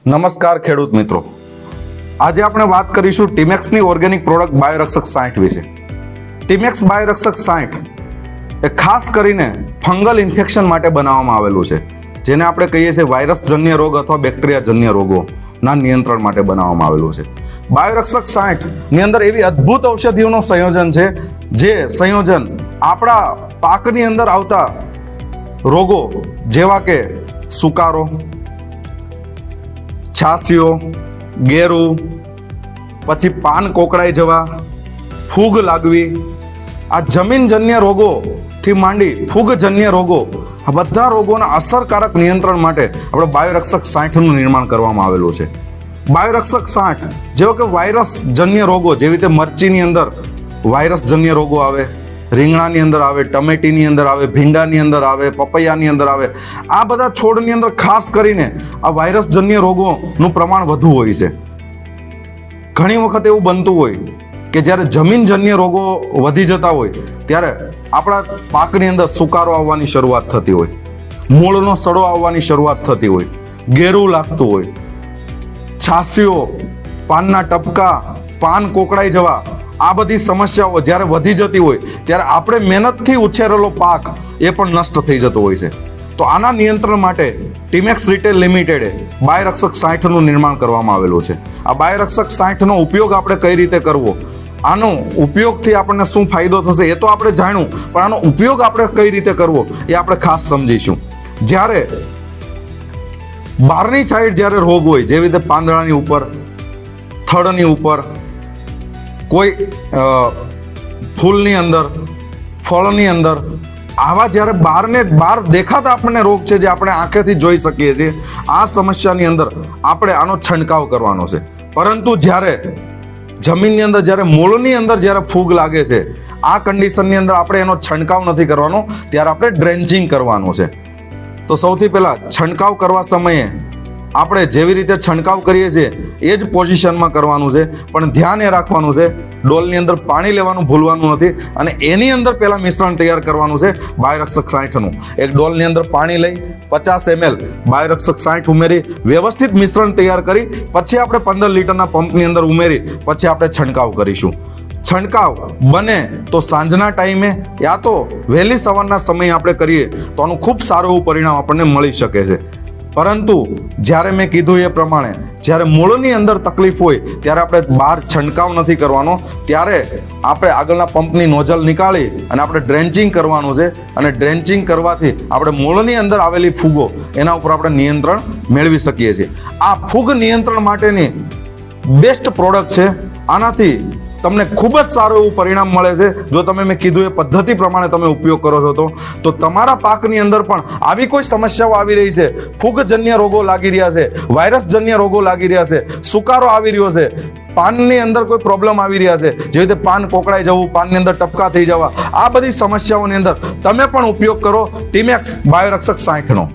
નમસ્કાર ખેડૂત મિત્રો, આજે આપણે વાત કરીશું ટીમેક્સની ઓર્ગેનિક પ્રોડક્ટ બાયોરક્ષક 60 વિશે. ટીમેક્સ બાયોરક્ષક 60 એ ખાસ કરીને ફંગલ ઇન્ફેક્શન માટે બનાવવામાં આવેલું છે, જેને આપણે કહીએ છીએ વાયરસજન્ય રોગ અથવા બેક્ટેરિયાજન્ય રોગોના નિયંત્રણ માટે બનાવવામાં આવેલું છે. બાયોરક્ષક 60 ની અંદર એવી અદ્ભુત ઔષધિઓનું સંયોજન છે, જે સંયોજન આપણા પાકની અંદર આવતા રોગો જેવા કે સુકારો, છાસિયો, ગેરું, પછી પાન કોકડાઈ જવા, ફૂગ લાગવી, આ જમીનજન્ય રોગોથી માંડી ફૂગજન્ય રોગો, આ બધા રોગોના અસરકારક નિયંત્રણ માટે આપણે બાયોરક્ષક 60નું નિર્માણ કરવામાં આવેલું છે. બાયોરક્ષક 60 જેવો કે વાયરસજન્ય રોગો, જેવી રીતે મરચીની અંદર વાયરસજન્ય રોગો આવે, રીંગણાની અંદર આવે, ટમેટીની અંદર આવે, ભીંડાની અંદર આવે, પપૈયાની અંદર આવે, આ બધા છોડની અંદર ખાસ કરીને આ વાયરસજન્ય રોગોનું પ્રમાણ વધુ હોય છે. ઘણી વખત એવું બનતું હોય કે જ્યારે જમીનજન્ય રોગો વધી જતા હોય ત્યારે આપણા પાકની અંદર સુકારો આવવાની શરૂઆત થતી હોય, મૂળનો સડો આવવાની શરૂઆત થતી હોય, ગેરું લાગતું હોય, છાસિયો, પાનના ટપકા, પાન કોકડાઈ જવા, આ બધી સમસ્યાઓ જ્યારે વધી જતી હોય ત્યારે આપણે મહેનતથી ઉછેરેલો પાક એ પણ નષ્ટ થઈ જતો હોય છે. તો આના નિયંત્રણ માટે ટીમેક્સ રિટેલ લિમિટેડે બાયોરક્ષક 60નું નિર્માણ કરવામાં આવેલું છે. આ બાયોરક્ષક 60નો ઉપયોગ આપણે કઈ રીતે કરવો, આનો ઉપયોગથી આપણને શું ફાયદો થશે એ તો આપણે જાણ્યું, પણ આનો ઉપયોગ આપણે કઈ રીતે કરવો એ આપણે ખાસ સમજીશું. જ્યારે બહારની સાઈડ જ્યારે રોગ હોય, જેવી રીતે પાંદડાની ઉપર, થડની ઉપર, કોઈ ફૂલની અંદર, ફળની અંદર, આવા જ્યારે બહાર દેખાતા આપણને રોગ છે જે આપણે આંખેથી જોઈ શકીએ છીએ, આ સમસ્યાની અંદર આપણે આનો છંટકાવ કરવાનો છે. પરંતુ જ્યારે જમીનની અંદર, જ્યારે મૂળની અંદર જ્યારે ફૂગ લાગે છે, આ કન્ડિશનની અંદર આપણે એનો છંટકાવ નથી કરવાનો, ત્યારે આપણે ડ્રેન્ચિંગ કરવાનું છે. તો સૌથી પહેલા છંટકાવ કરવા સમયે આપણે જેવી રીતે છંટકાવ કરીએ છીએ એ જ પોઝિશનમાં કરવાનું છે, પણ ધ્યાન એ રાખવાનું છે ડોલની અંદર પાણી લેવાનું ભૂલવાનું નથી, અને એની અંદર પહેલા મિશ્રણ તૈયાર કરવાનું છે બાયોરક્ષક 60નું. એક ડોલની અંદર પાણી લઈ 50 ml બાયોરક્ષક 60 ઉમેરી વ્યવસ્થિત મિશ્રણ તૈયાર કરી પછી આપણે 15 લીટરના પંપની અંદર ઉમેરી પછી આપણે છંટકાવ કરીશું. છંટકાવ બને તો સાંજના ટાઈમે યા તો વહેલી સવારના સમયે આપણે કરીએ તો આનું ખૂબ સારું એવું પરિણામ આપણને મળી શકે છે. પરંતુ જ્યારે મેં કીધું એ પ્રમાણે જ્યારે મૂળની અંદર તકલીફ હોય ત્યારે આપણે બહાર છંટકાવ નથી કરવાનો, ત્યારે આપણે આગળના પંપની નોઝલ નીકાળી અને આપણે ડ્રેન્ચિંગ કરવાનું છે, અને ડ્રેન્ચિંગ કરવાથી આપણે મૂળની અંદર આવેલી ફૂગો એના ઉપર આપણે નિયંત્રણ મેળવી શકીએ છીએ. આ ફૂગ નિયંત્રણ માટેની બેસ્ટ પ્રોડક્ટ છે. આનાથી તમને ખૂબ જ સારું એવું પરિણામ મળે છે. જો તમે મેં કીધું એ પદ્ધતિ પ્રમાણે તમે ઉપયોગ કરો છો તો તમારા પાકની અંદર પણ આવી કોઈ સમસ્યાઓ આવી રહી છે, ફૂગજન્ય રોગો લાગી રહ્યા છે, વાયરસજન્ય રોગો લાગી રહ્યા છે, સુકારો આવી રહ્યો છે, પાનની અંદર કોઈ પ્રોબ્લેમ આવી રહ્યા છે, જેવી રીતે પાન કોકડાઈ જવું, પાનની અંદર ટપકા થઈ જવા, આ બધી સમસ્યાઓની અંદર તમે પણ ઉપયોગ કરો ટીમેક્સ બાયોરક્ષક 60નો.